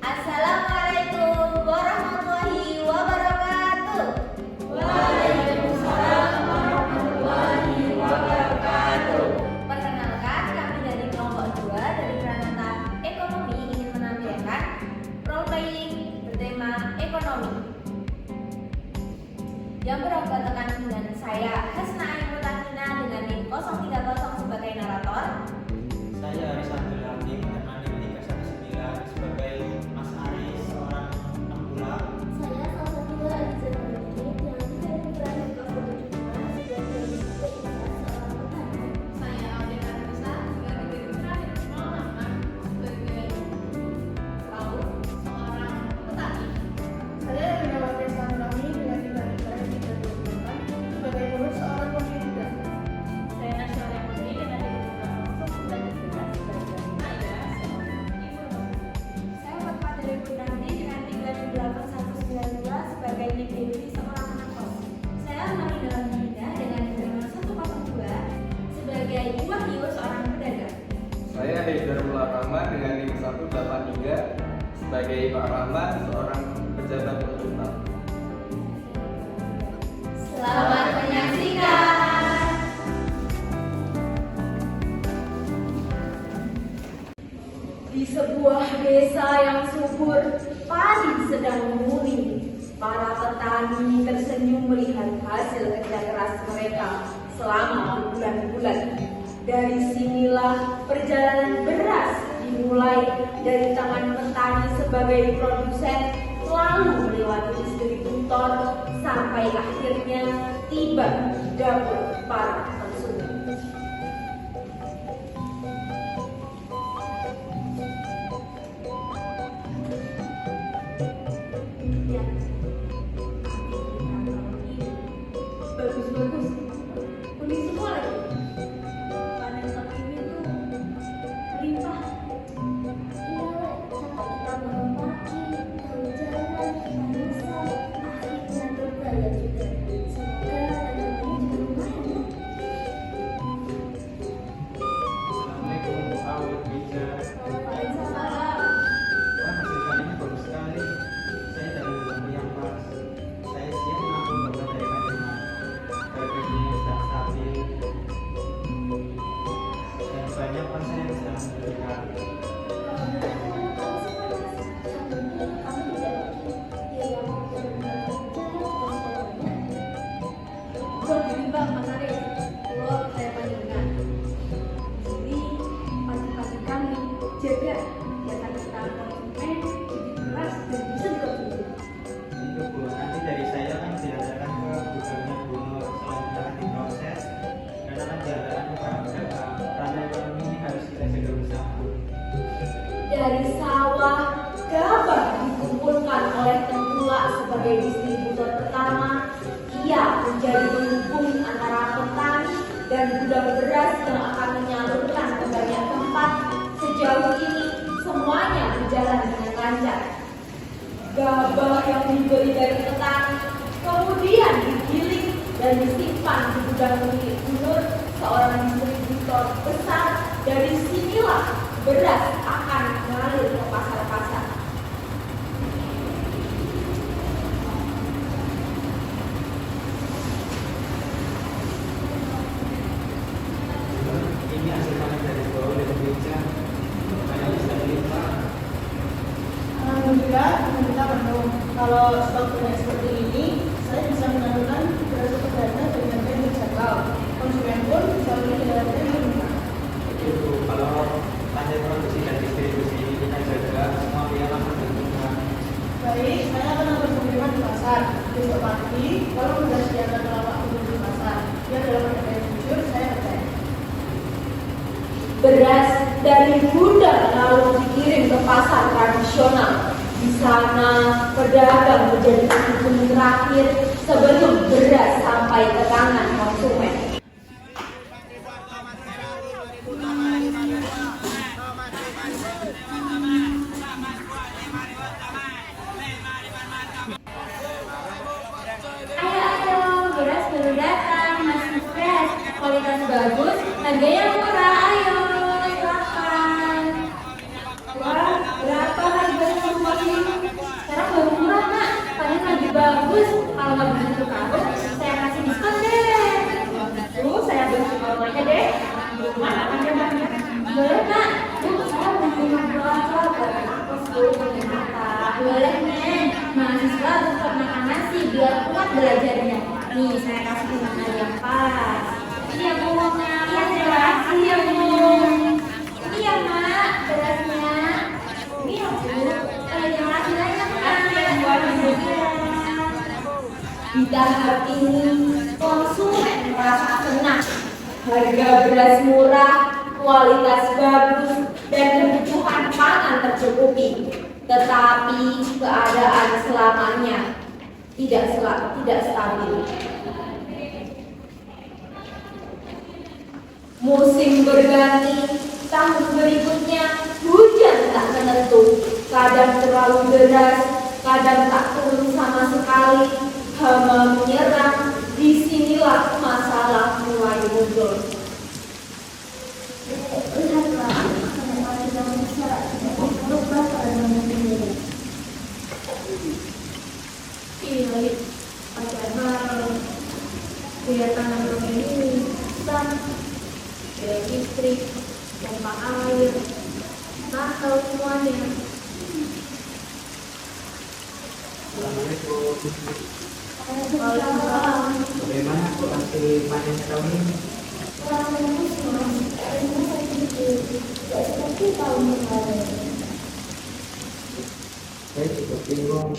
Assalamualaikum warahmatullahi wabarakatuh. Waalaikumsalam warahmatullahi wabarakatuh. Perkenalkan, kami dari kelompok 2 dari Pranata Ekonomi ingin menampilkan role playing bertema ekonomi yang berobatkan dengan saya Hasna Ainul Tahina dengan NIM 030 sebagai narator. Saya Aris Abdul Hakim dengan NIM 319 sebagai Mas Aris, seorang penggula. Saya Salsabila Aliza Nurani dengan Ibrahim Kafur sebagai seorang petani. Saya Audrey Arisa sebagai Ibrahim Muhammad sebagai Paul, seorang petani. Saya Rinawati Sanrami dengan Ibrahim sebagai guru seorang pendidik. Saya Nasyara Putri dengan sebagai Naya, seorang ibu. Saya Fatma dari Putranti dengan 38192 sebagai NIM Dewi seorang anak kos. Saya Marinda Nida dengan NIM 102 sebagai Wahyu seorang pedagang. Saya Haidar Mularama dengan NIM 183 sebagai Pak Rahman, seorang pejabat pemerintah. Selamat menyaksikan. Di sebuah desa yang subur, padi sedang menguning. Para petani tersenyum melihat hasil kerja keras mereka selama berbulan-bulan. Dari sinilah perjalanan beras dimulai dari tangan petani sebagai produsen, lalu melewati distributor sampai akhirnya tiba di dapur para konsumen. Ya. Bagus-bagus. Kuning semua lagi. Panen tahun ini tuh limpah. Iya, sampai kita bangun pagi, tahu jalan, manisan, akhirnya berbayar juga. Semoga ekonomi juga lumayan ya. Assalamualaikum Bu Aul Bija. Waalaikumsalam. Wah, hasil panennya bagus sekali. Saya dari waktu yang pas. Saya siap menabung bapak dari Madinah. Harganya sudah stabil dan banyak pasien yang bisa membelikan. Bukan bimbang Mas Arif, pulau saya bandingkan. Jadi pagi-pagi kami jaga kegiatan kita konsumen jadi beras dan bisa dikonsumsi. Itu Bu, nanti dari saya kan diadakan ke gudangnya Bunur selanjutnya akan diproses dan akan diadakan ke para pedagang. Rantai ekonomi ini harus kita jaga bersama. Dari sawah, gabah dikumpulkan oleh tengkulak sebagai distributor pertama. Ia menjadi penghubung antara petani dan gudang beras yang akan menyalurkan ke banyak tempat. Sejauh ini semuanya berjalan dengan lancar. Gabah yang dibeli dari petani kemudian digiling dan disimpan di gudang milik Bunur, seorang distributor besar. Dari sinilah beras akan mengalir ke pasar-pasar. Ini hasil panen dari bawah dari meja. Banyak bisa dilimpah. Alhamdulillah, kita penuh. Kalau stok banyak seperti ini, saya bisa menyalurkan beras ke pedagang dengan harga yang terjangkau. Konsumen pun bisa membeli dengan harga yang murah. Itu kalau rantai produksi dan distribusi ini kita jaga, semua pihak akan beruntungkan. Baik, saya akan lakukan pengiriman di pasar. Besok pagi, kalau sudah sediakan lapak untuk di pasar, biar dalam harga yang jujur, saya percaya. Beras dari gudang lalu dikirim ke pasar tradisional. Di sana pedagang menjadi penghubung terakhir sebelum beras sampai ke tangan konsumen. Ayo, beras baru datang, masih fresh, kualitas bagus, harganya murah. Ayo, silakan. Wah, berapa harganya? belajarnya. Nih, saya kasih pinangan yang pas. Iya, Bu. Iya, terima kasih ya, Bu. Iya, Mak, berasnya. Iya, Bu. Terima kasih banyak, Mak. Di tahap ini, konsumen merasa senang. Harga beras murah, kualitas bagus, dan kebutuhan pangan tercukupi. Tetapi keadaan selamanya tidak stabil. Musim berganti, tahun berikutnya hujan tak menentu. Kadang terlalu deras, kadang tak turun sama sekali. Hama menyerang, disinilah masalah mulai muncul. Lihatlah, kenapa kita bisa berubah pada ini. Ini padahal kelihatan ini hitam, listrik, pompa air, mahal semuanya. Bagaimana kok nanti panen tahun ini? Seperti tahun kemarin. Saya juga bingung.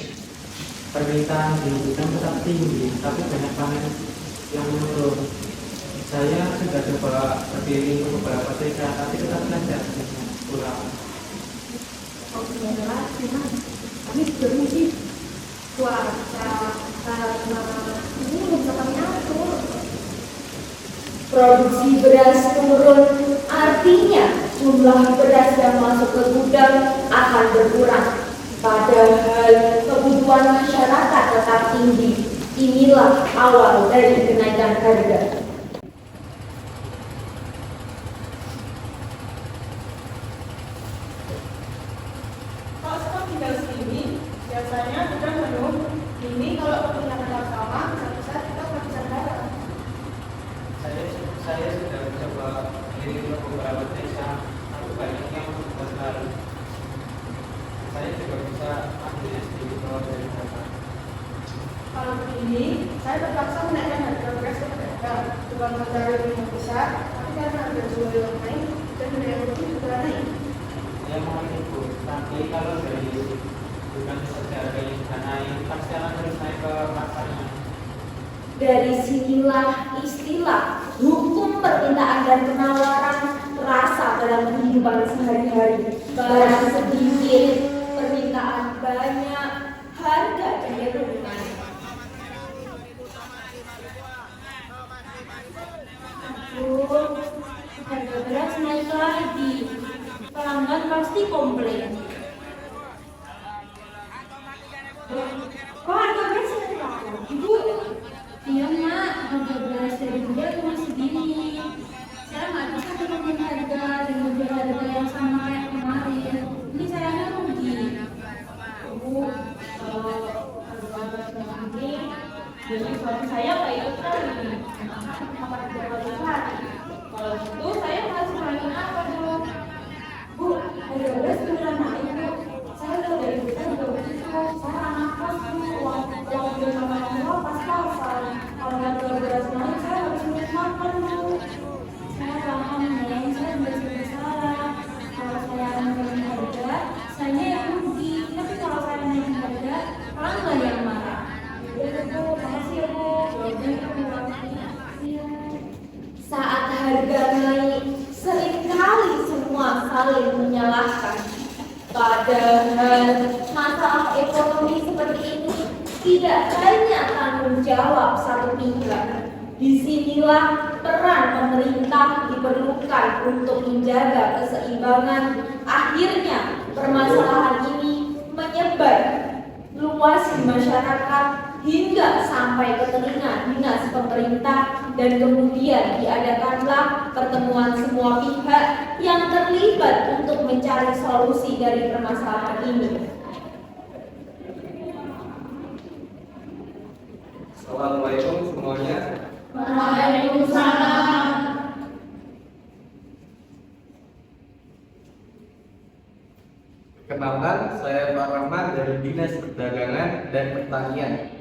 Permintaan di gudang tetap tinggi, tapi banyak panen yang menurun. Saya sudah coba berkeliling ke beberapa desa, tapi tetap saja kurang. Kami bermusim cuaca karena ini belum bisa kami atur. Produksi beras turun, artinya jumlah beras yang masuk ke gudang akan berkurang. Padahal kebutuhan masyarakat tetap tinggi. Inilah awal dari kenaikan harga. Kalau sekarang tinggal sini, biasanya kita penuh. Ini kalau kepunyaan sama, bisa kita bisa barang. Saya sudah mencoba keliling ke beberapa desa, tapi banyak yang besar. Saya juga bisa ambil di bawah dari sana. Kalau begini, saya terpaksa menaikkan harga beras ke pedagang. Bukan mencari yang besar, tapi karena harga jual yang naik dan biaya produksi juga naik. Saya mau ikut, tapi kalau dari bukan saja harganya sudah naik, pasti akan terus naik ke pasarnya. Dari sinilah istilah hukum permintaan dan penawaran terasa dalam kehidupan sehari-hari. Barang sedikit, permintaan banyak, harga cenderung naik. Harga beras naik lagi. Pelanggan pasti komplain. Kok harga beras naik lagi, Ibu? Iya, Mak. Harga beras dari gudang cuma segini. Saya nggak bisa turunin harga dan menjual harga yang sama kayak kemarin. Ini sayangnya rugi. Bu, kalau harga beras segini, jadi suami saya nggak ikut kali. Makan harga berlipat. Kalau gitu saya harus ngurangin apa dong? Bu, harga beras beneran naik, Bu. Saya udah dari gudang udah begitu. Saya anak kos, Bu. Uang udah sama yang pas-pasan. Kalau harga beras naik, saya harus makan, Bu. Saya paham, Neng. Saya udah salah. Kalau saya naikin harga, saya yang rugi. Tapi kalau saya naikin harga, pelanggan yang marah. Ya, Bu. Makasih ya, Bu. Saat harga naik, seringkali semua saling menyalahkan. Padahal masalah ekonomi seperti ini tidak hanya tanggung jawab satu pihak. Disinilah peran pemerintah diperlukan untuk menjaga keseimbangan. Akhirnya permasalahan ini menyebar luas di masyarakat hingga sampai ke telinga dinas pemerintah, dan kemudian diadakanlah pertemuan semua pihak yang terlibat untuk mencari solusi dari permasalahan ini. Assalamualaikum semuanya. Waalaikumsalam. Perkenalkan, saya Pak Rahman dari Dinas Perdagangan dan Pertanian.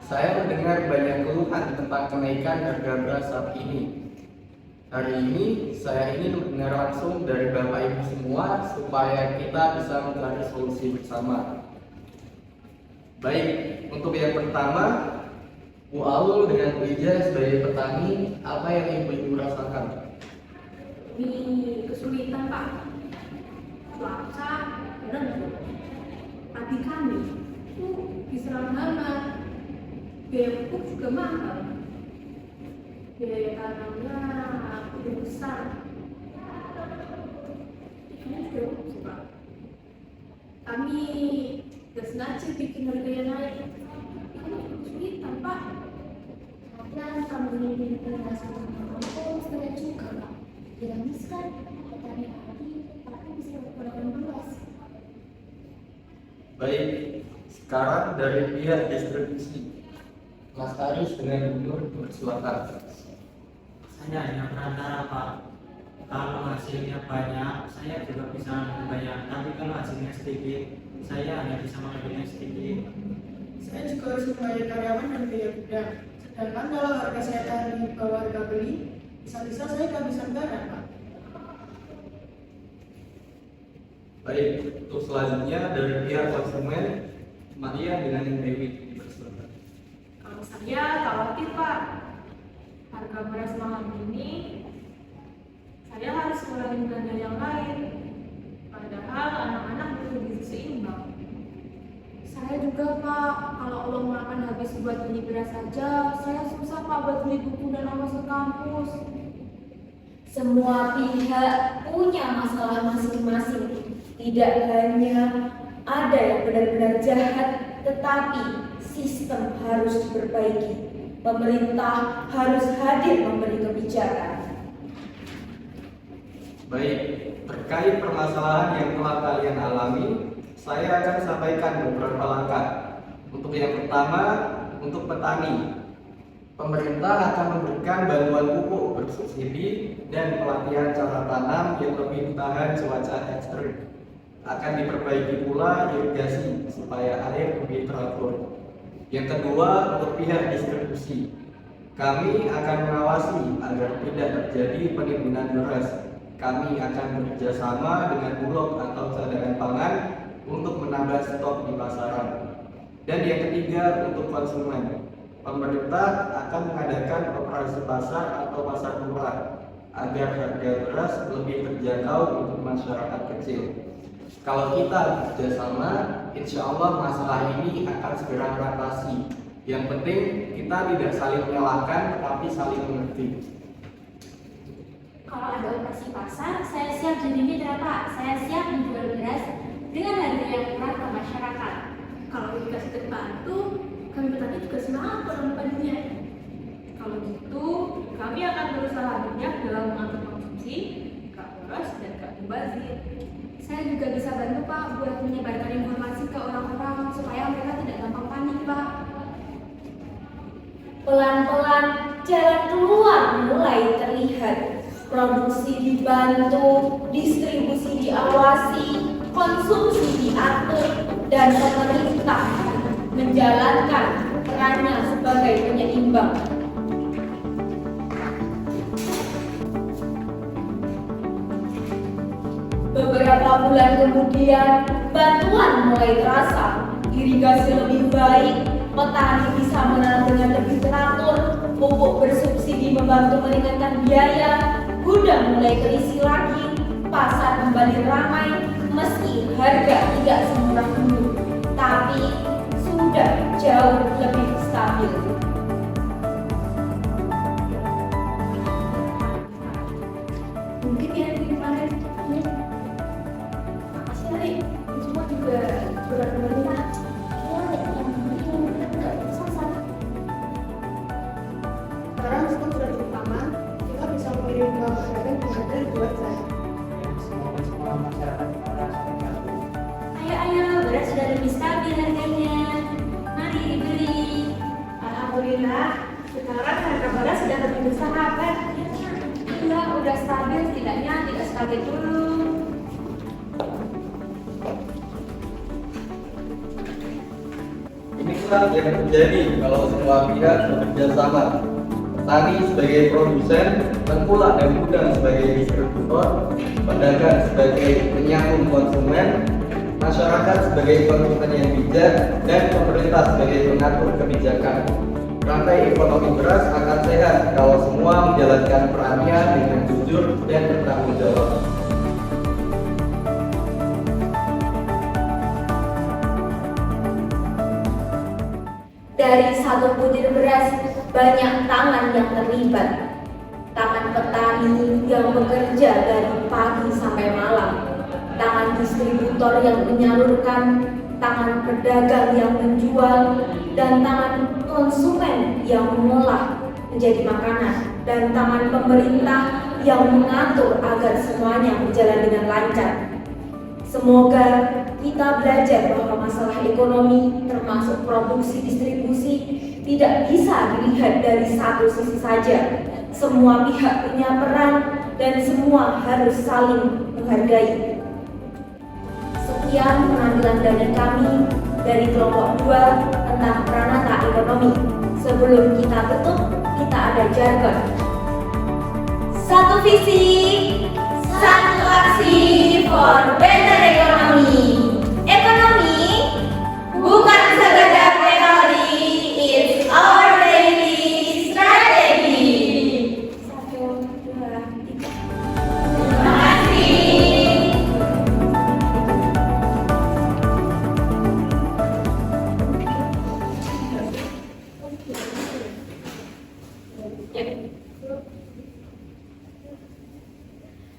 Saya mendengar banyak keluhan tentang kenaikan harga beras saat ini. Hari ini saya ingin mendengar langsung dari Bapak Ibu semua supaya kita bisa mencari solusi bersama. Baik, untuk yang pertama, Bu Aul dengan Bu Ija sebagai petani, apa yang Ibu rasakan? Ini kesulitan Pak. Cuaca berenang. Padi kami itu diserang hama. Biaya pupuk juga mahal. Biaya tanamnya udah besar. Ini juga Pak. Kami gak sengaja bikin harganya naik. Kami kesulitan Pak. Dan kami ini beras kampung sudah juga Pak. Dinamiskan petani padi tapi bisa menggunakan beras. Baik, sekarang dari pihak distribusi, Mas Aris dengan Gubernur silakan. Saya hanya perantara Pak. Kalau hasilnya banyak, saya juga bisa membayar. Tapi kalau hasilnya sedikit, saya hanya bisa mengambilnya sedikit. Saya juga harus membayar karyawan dan biaya gudang. Sedangkan kalau harga saya tahan di bawah harga beli, bisa-bisa saya kehabisan barang, Pak. Baik, untuk selanjutnya dari pihak konsumen, Maria dengan Dewi dipersilakan. Kalau saya khawatir Pak, harga beras mahal ini, saya harus ngurangin belanja yang lain. Padahal anak-anak butuh gizi seimbang. Saya juga Pak, kalau Allah makan habis buat beli beras saja, saya susah Pak buat beli buku dan ongkos ke kampus. Semua pihak punya masalah masing-masing. Tidak hanya ada yang benar-benar jahat, tetapi sistem harus diperbaiki. Pemerintah harus hadir memberi kebijakan. Baik, terkait permasalahan yang telah kalian alami, saya akan sampaikan beberapa langkah. Untuk yang pertama, untuk petani, pemerintah akan memberikan bantuan pupuk bersubsidi dan pelatihan cara tanam yang lebih tahan cuaca ekstrim. Akan diperbaiki pula irigasi supaya air lebih teratur. Yang kedua, untuk pihak distribusi, kami akan mengawasi agar tidak terjadi penimbunan beras. Kami akan bekerjasama dengan Bulog atau cadangan pangan untuk menambah stok di pasaran. Dan yang ketiga, untuk konsumen, pemerintah akan mengadakan operasi pasar atau pasar murah agar harga beras lebih terjangkau untuk masyarakat kecil. Kalau kita bekerjasama, insya Allah masalah ini akan segera teratasi. Yang penting kita tidak saling menyalahkan, tetapi saling mengerti. Kalau ada operasi pasar, saya siap jadi mitra Pak. Saya siap menjual beras dengan harga yang murah ke masyarakat. Kalau dikasih terbantu, kami petani juga semangat melakukannya. Kalau gitu, kami akan berusaha banyak dalam mengatur konsumsi, gak boros dan gak mubazir. Saya juga bisa bantu Pak buat menyebarkan informasi ke orang-orang supaya mereka tidak gampang panik Pak. Pelan-pelan jalan keluar mulai terlihat. Produksi dibantu, distribusi diawasi, konsumsi diatur, dan pemerintah menjalankan perannya sebagai penyeimbang. Beberapa bulan kemudian, bantuan mulai terasa, irigasi lebih baik, petani bisa menanam dengan lebih teratur, pupuk bersubsidi membantu meringankan biaya, gudang mulai terisi lagi, pasar kembali ramai, meski harga tidak semurah dulu, tapi sudah jauh lebih stabil. Mungkin ya di kemarin. Makasih Ari, semua juga berat pemerintah. Sekarang stok sudah cukup aman, kita bisa mengirim ke pedagang yang ada buat saya. Semoga semua masyarakat merasakan. Ayo, beras sudah lebih stabil harganya. Mari dibeli. Alhamdulillah, sekarang harga beras sudah lebih bersahabat. Iya, udah stabil, setidaknya tidak stabil dulu. Inilah yang terjadi kalau semua pihak bekerja sama. Petani sebagai produsen, tengkulak dan gudang sebagai distributor, pedagang sebagai penyambung konsumen, masyarakat sebagai konsumen yang bijak, dan pemerintah sebagai pengatur kebijakan. Rantai ekonomi beras akan sehat kalau semua menjalankan perannya dengan jujur dan bertanggung jawab. Dari satu butir beras, banyak tangan yang terlibat. Tangan petani yang bekerja dari pagi sampai malam, tangan distributor yang menyalurkan, tangan pedagang yang menjual, dan tangan konsumen yang mengolah menjadi makanan, dan tangan pemerintah yang mengatur agar semuanya berjalan dengan lancar. Semoga kita belajar bahwa masalah ekonomi termasuk produksi distribusi tidak bisa dilihat dari satu sisi saja. Semua pihak punya peran dan semua harus saling menghargai. Sekian penampilan dari kami dari kelompok 2 tentang Pranata Ekonomi. Sebelum kita tutup, kita ada jargon. Satu visi, satu aksi for better economy. Ekonomi bukan sekedar teori, it's our daily strategy. 1, 2, 3. Terima kasih.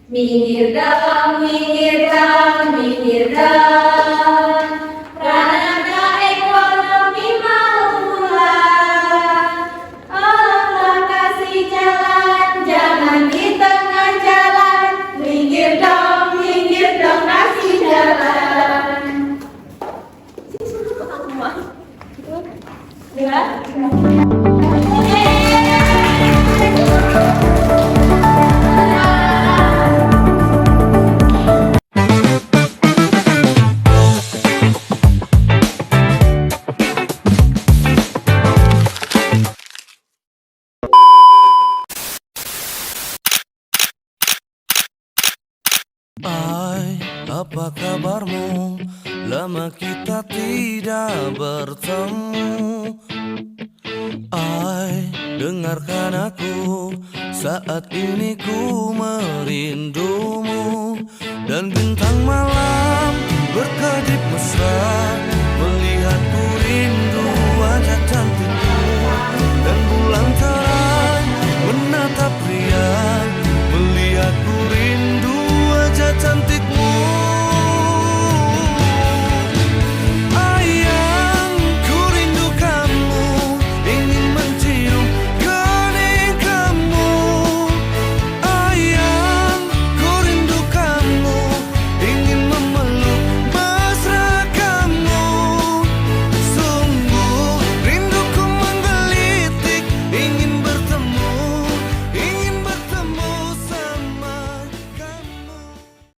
Minggir dong, minggir dong, minggir dong. Pranata ekonomi mau pulang. Tolonglah kasih jalan, jangan di tengah jalan. Minggir dong, kasih jalan. Ya. Hai, apa kabarmu? Lama kita tidak bertemu. Hai, dengarkan aku. Saat ini ku merindumu. Dan bintang malam berkedip mesra melihat